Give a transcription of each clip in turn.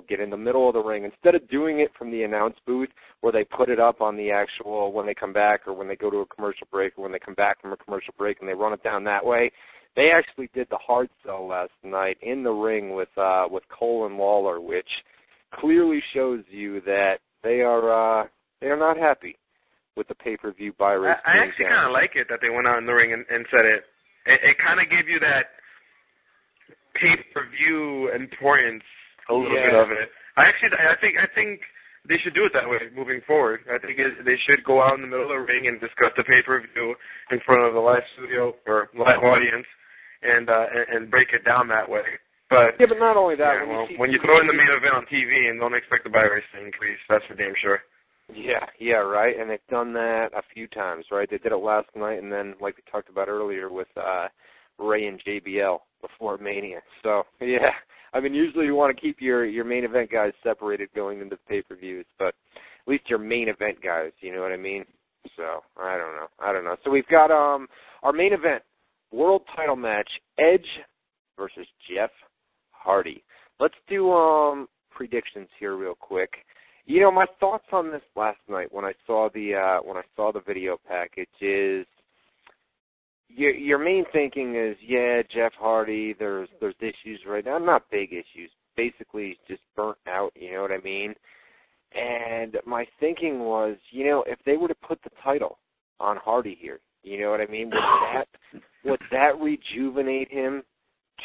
get in the middle of the ring. Instead of doing it from the announce booth where they put it up on the actual when they come back or when they go to a commercial break or when they come back from a commercial break and they run it down that way, they actually did the hard sell last night in the ring with Cole and Lawler, which clearly shows you that they are not happy with the pay-per-view buy rate. I actually kind of like it that they went out in the ring and said it. It kind of gave you that pay-per-view importance, a little bit of it. I think they should do it that way moving forward. I think they should go out in the middle of the ring and discuss the pay-per-view in front of the live studio or live audience and break it down that way. But but not only that. When you throw in the main event on TV and don't expect the buy rates to increase, that's for damn sure. Yeah, right. And they've done that a few times, right? They did it last night, and then, like we talked about earlier, with Ray and JBL before Mania. So, yeah. I mean, usually you want to keep your main event guys separated going into the pay-per-views, but at least your main event guys, you know what I mean? So, I don't know. So we've got our main event, world title match, Edge versus Jeff Hardy. Let's do predictions here real quick. You know, my thoughts on this last night when I saw the video package is your main thinking is, Jeff Hardy, there's issues right now, not big issues, basically he's just burnt out, you know what I mean? And my thinking was, if they were to put the title on Hardy here, you know what I mean, would that rejuvenate him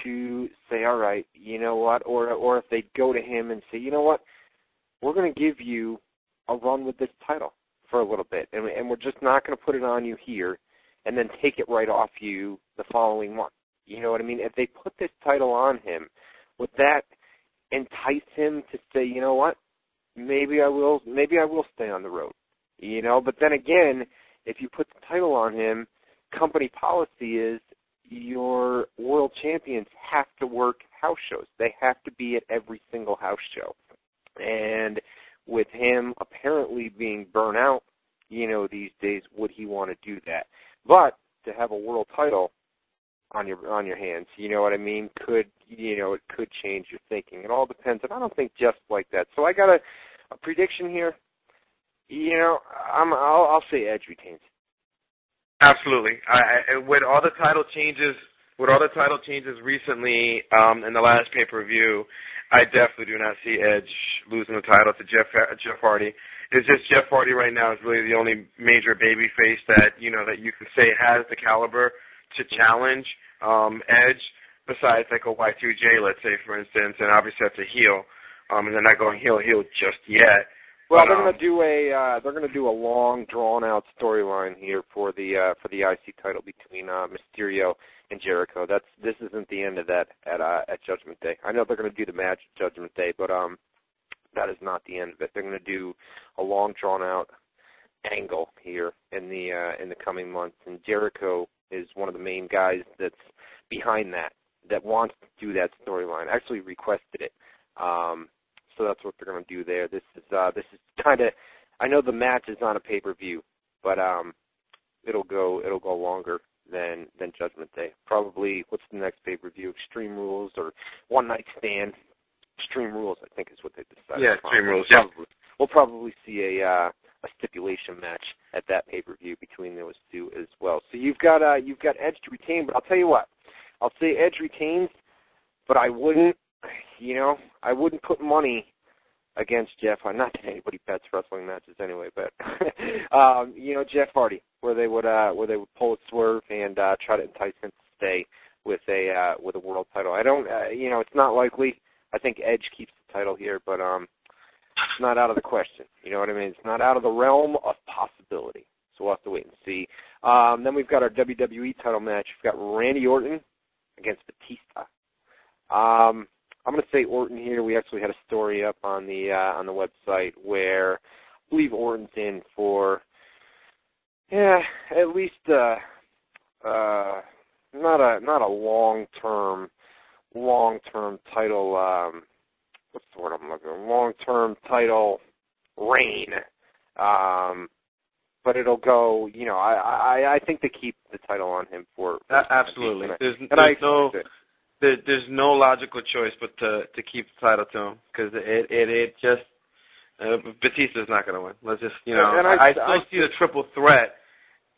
to say, all right, you know what, or if they'd go to him and say, you know what, we're going to give you a run with this title for a little bit, and we're just not going to put it on you here and then take it right off you the following month. You know what I mean? If they put this title on him, would that entice him to say, you know what, maybe I will stay on the road, But then again, if you put the title on him, company policy is your world champions have to work house shows. They have to be at every single house show. And with him apparently being burnt out, these days, would he want to do that? But to have a world title on your hands, you know what I mean, it could change your thinking. It all depends, and I don't think Jeff's like that. So I got a prediction here. I'll say Edge retains. Absolutely. With all the title changes recently in the last pay-per-view, I definitely do not see Edge losing the title to Jeff Hardy. It's just Jeff Hardy right now is really the only major babyface that you can say has the caliber to challenge Edge, besides like a Y2J, let's say, for instance, and obviously that's a heel, and they're not going heel just yet. Well, they're going to do a long, drawn-out storyline here for the IC title between Mysterio and Jericho. This isn't the end of that at Judgment Day. I know they're going to do the match at Judgment Day, but that is not the end of it. They're going to do a long, drawn-out angle here in the coming months, and Jericho is one of the main guys that's behind that wants to do that storyline. Actually requested it. So that's what they're going to do there. This is kind of, I know the match is not a pay-per-view, but it'll go longer than Judgment Day. Probably, what's the next pay-per-view? Extreme Rules or One Night Stand? Extreme Rules, I think, is what they decided. Yeah, Extreme Rules. We'll probably see a stipulation match at that pay-per-view between those two as well. So you've got Edge to retain, but I'll tell you what, I'll say Edge retains, but I wouldn't put money against Jeff. Not that anybody bets wrestling matches anyway, but Jeff Hardy, where they would pull a swerve and try to entice him to stay with a world title. I don't, it's not likely. I think Edge keeps the title here, but it's not out of the question. You know what I mean? It's not out of the realm of possibility. So we'll have to wait and see. Then we've got our WWE title match. We've got Randy Orton against Batista. I'm going to say Orton here. We actually had a story up on the website where I believe Orton's in for at least not a long-term title. What's the word I'm looking for? Long-term title reign. But it'll go. I think they keep the title on him for absolutely. there's no logical choice but to keep the title to him, because it just Batista's not going to win. Let's just, and I still see the triple threat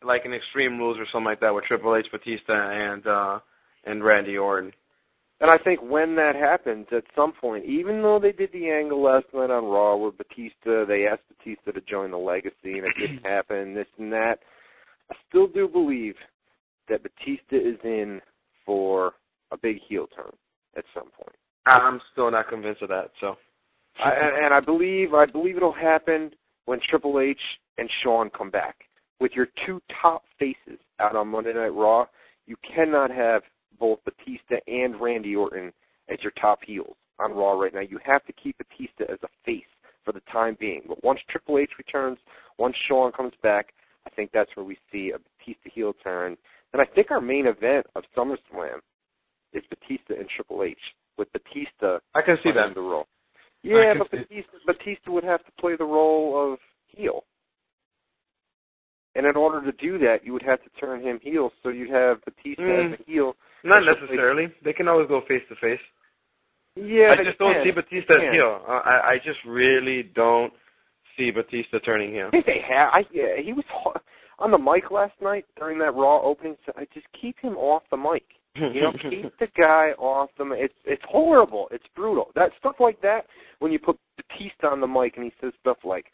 like an Extreme Rules or something like that with Triple H, Batista, and Randy Orton. And I think when that happens, at some point, even though they did the angle last night on Raw where Batista, they asked Batista to join the Legacy, and it didn't happen, this and that, I still do believe that Batista is in for a big heel turn at some point. I'm still not convinced of that. So, I believe it'll happen when Triple H and Shawn come back. With your two top faces out on Monday Night Raw, you cannot have both Batista and Randy Orton as your top heels on Raw right now. You have to keep Batista as a face for the time being. But once Triple H returns, once Shawn comes back, I think that's where we see a Batista heel turn. And I think our main event of SummerSlam is Batista and Triple H, with Batista I can see that. the role. Yeah, but Batista would have to play the role of heel. And in order to do that, you would have to turn him heel, so you'd have Batista as a heel. Not necessarily. They can always go face to face. Yeah, I just don't see Batista as heel. I just really don't see Batista turning heel. I think they have. He was on the mic last night during that Raw opening. So I just keep him off the mic. Keep the guy off the mic. It's horrible. It's brutal. That stuff like that, when you put Batista on the mic and he says stuff like,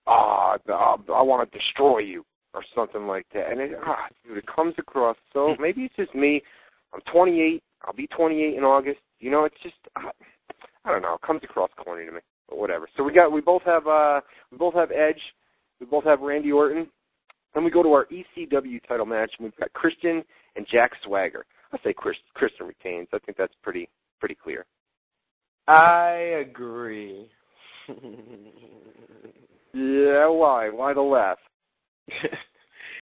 I want to destroy you, or something like that. And it comes across so, maybe it's just me. I'm 28. I'll be 28 in August. It's just, I don't know. It comes across corny to me, but whatever. So we both have Edge. We both have Randy Orton. And we go to our ECW title match, and we've got Christian and Jack Swagger. I say Christian retains. I think that's pretty clear. I agree. Yeah, why? Why the laugh?